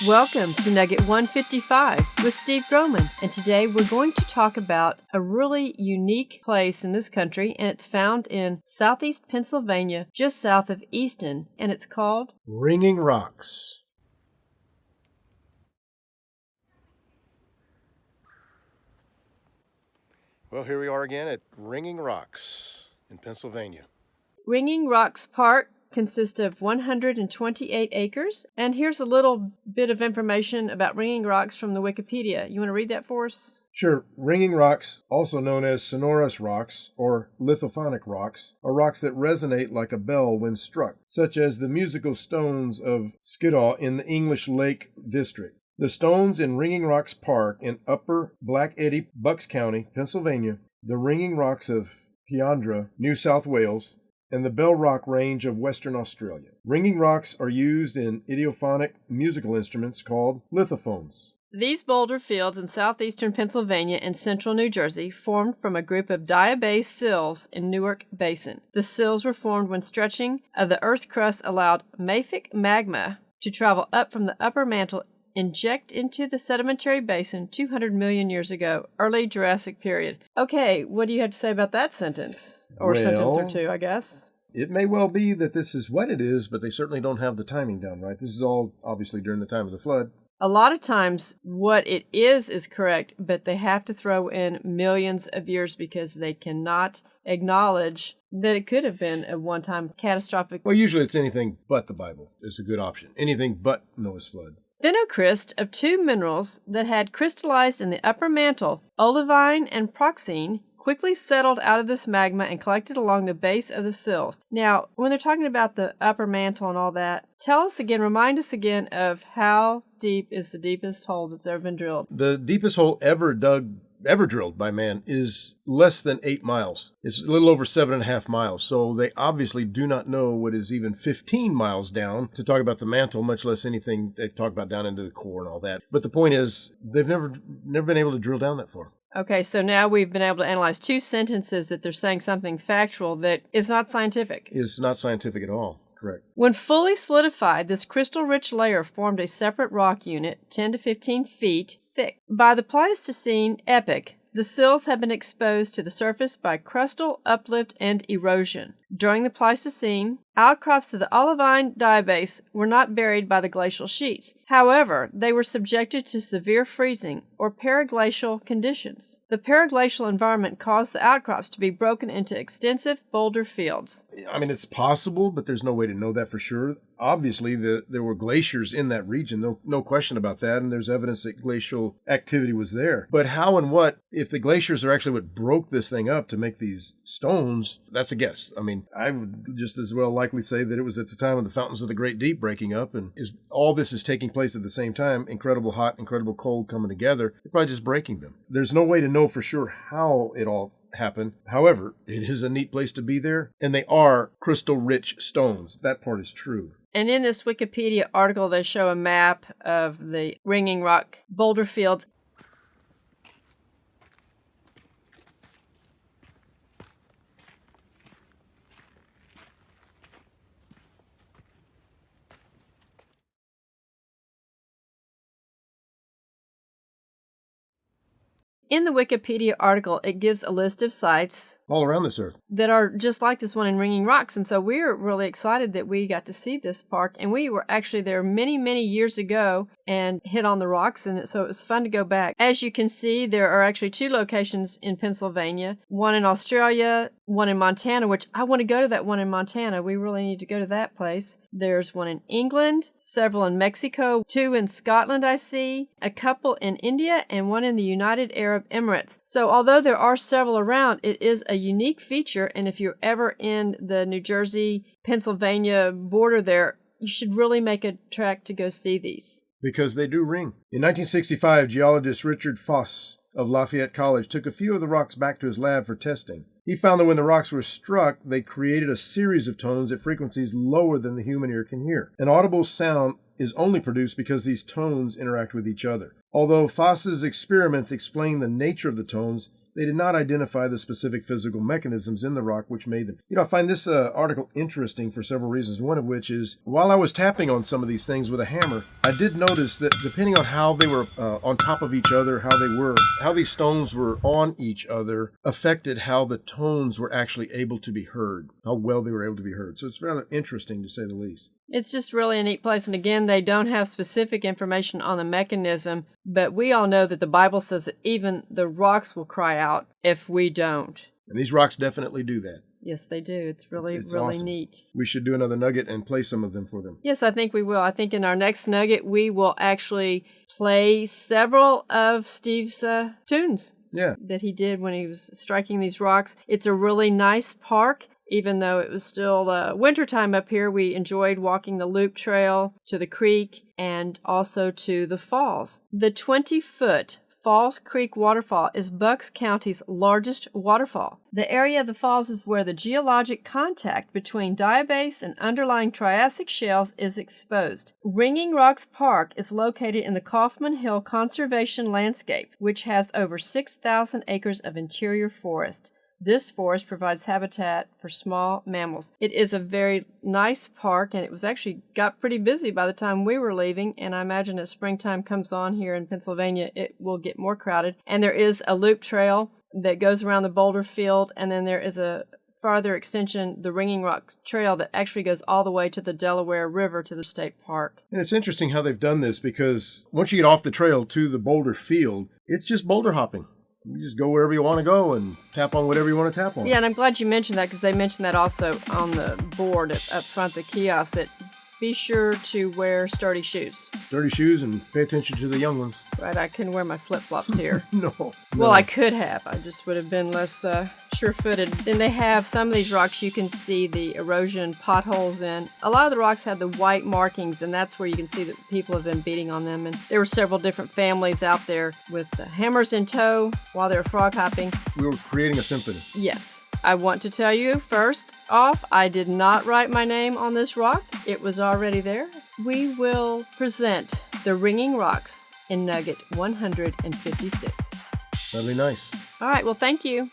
Welcome to Nugget 155 with Steve Groman, and today we're going to talk about a really unique place in this country, and it's found in southeast Pennsylvania, just south of Easton, and it's called Ringing Rocks. Well, here we are again at Ringing Rocks in Pennsylvania. Ringing Rocks Park. Consists of 128 acres. And here's a little bit of information about Ringing Rocks from the Wikipedia. You want to read that for us? Sure. Ringing rocks, also known as sonorous rocks or lithophonic rocks, are rocks that resonate like a bell when struck, such as the musical stones of Skiddaw in the English Lake District. The stones in Ringing Rocks Park in Upper Black Eddy, Bucks County, Pennsylvania, the Ringing Rocks of Peandra, New South Wales, and the Bell Rock Range of Western Australia. Ringing rocks are used in idiophonic musical instruments called lithophones. These boulder fields in southeastern Pennsylvania and central New Jersey formed from a group of diabase sills in Newark Basin. The sills were formed when stretching of the Earth's crust allowed mafic magma to travel up from the upper mantle, inject into the sedimentary basin 200 million years ago, early Jurassic period. Okay, what do you have to say about that sentence? Or sentence or two, I guess. It may well be that this is what it is, but they certainly don't have the timing down right. This is all obviously during the time of the flood. A lot of times what it is correct, but they have to throw in millions of years because they cannot acknowledge that it could have been a one-time catastrophic. Well, usually it's anything but the Bible is a good option. Anything but Noah's flood. Phenocryst of two minerals that had crystallized in the upper mantle, olivine and pyroxene, quickly settled out of this magma and collected along the base of the sills. Now, when they're talking about the upper mantle and all that, remind us again of how deep is the deepest hole that's ever been drilled. The deepest hole ever drilled by man is less than 8 miles. It's a little over 7.5 miles. So they obviously do not know what is even 15 miles down to talk about the mantle, much less anything they talk about down into the core and all that. But the point is, they've never been able to drill down that far. Okay, so now we've been able to analyze two sentences that they're saying something factual that is not scientific. It's not scientific at all. Correct. When fully solidified, this crystal-rich layer formed a separate rock unit 10 to 15 feet thick. By the Pleistocene epoch, the sills have been exposed to the surface by crustal uplift and erosion. During the Pleistocene, outcrops of the olivine diabase were not buried by the glacial sheets. However, they were subjected to severe freezing or periglacial conditions. The periglacial environment caused the outcrops to be broken into extensive boulder fields. I mean, it's possible, but there's no way to know that for sure. Obviously, there were glaciers in that region, no question about that, and there's evidence that glacial activity was there. But how and what, if the glaciers are actually what broke this thing up to make these stones, that's a guess. I mean, I would just as well likely say that it was at the time of the fountains of the Great Deep breaking up, and all this is taking place at the same time, incredible hot, incredible cold coming together, they're probably just breaking them. There's no way to know for sure how it all happened. However, it is a neat place to be there, and they are crystal-rich stones. That part is true. And in this Wikipedia article, they show a map of the Ringing Rock boulder fields. In the Wikipedia article, it gives a list of sites all around this earth that are just like this one in Ringing Rocks. And so we're really excited that we got to see this park. And we were actually there many, many years ago and hit on the rocks. And so it was fun to go back. As you can see, there are actually two locations in Pennsylvania, one in Australia, one in Montana, which I want to go to that one in Montana. We really need to go to that place. There's one in England, several in Mexico, two in Scotland I see, a couple in India, and one in the United Arab Emirates. So although there are several around, it is a unique feature, and if you're ever in the New Jersey, Pennsylvania border there, you should really make a trek to go see these. Because they do ring. In 1965, geologist Richard Foss of Lafayette College took a few of the rocks back to his lab for testing. He found that when the rocks were struck, they created a series of tones at frequencies lower than the human ear can hear. An audible sound is only produced because these tones interact with each other. Although Foss's experiments explain the nature of the tones, they did not identify the specific physical mechanisms in the rock which made them. I find this article interesting for several reasons, one of which is while I was tapping on some of these things with a hammer, I did notice that depending on how they were on top of each other, how these stones were on each other, affected how the tones were actually able to be heard, how well they were able to be heard. So it's rather interesting, to say the least. It's just really a neat place. And again, they don't have specific information on the mechanism, but we all know that the Bible says that even the rocks will cry out if we don't. And these rocks definitely do that. Yes, they do. It's really awesome. neat. We should do another nugget and play some of them for them. Yes, I think we will. I think in our next nugget, we will actually play several of Steve's tunes that he did when he was striking these rocks. It's a really nice park. Even though it was still wintertime up here, we enjoyed walking the loop trail to the creek and also to the falls. The 20-foot Falls Creek Waterfall is Bucks County's largest waterfall. The area of the falls is where the geologic contact between diabase and underlying Triassic shales is exposed. Ringing Rocks Park is located in the Kaufman Hill Conservation Landscape, which has over 6,000 acres of interior forest. This forest provides habitat for small mammals. It is a very nice park, and it was actually got pretty busy by the time we were leaving, and I imagine as springtime comes on here in Pennsylvania, it will get more crowded. And there is a loop trail that goes around the boulder field, and then there is a farther extension, the Ringing Rock Trail, that actually goes all the way to the Delaware River to the state park. And it's interesting how they've done this, because once you get off the trail to the boulder field, it's just boulder hopping. You just go wherever you want to go and tap on whatever you want to tap on. Yeah, and I'm glad you mentioned that, because they mentioned that also on the board up front, the kiosk, that be sure to wear sturdy shoes. Sturdy shoes, and pay attention to the young ones. Right, I couldn't wear my flip-flops here. No. Well, I could have. I just would have been less sure-footed. Then they have some of these rocks you can see the erosion potholes in. A lot of the rocks have the white markings, and that's where you can see that people have been beating on them. And there were several different families out there with the hammers in tow while they were frog hopping. We were creating a symphony. Yes. I want to tell you, first off, I did not write my name on this rock. It was already there. We will present the Ringing Rocks in Nugget 156. That'd be nice. All right, well, thank you.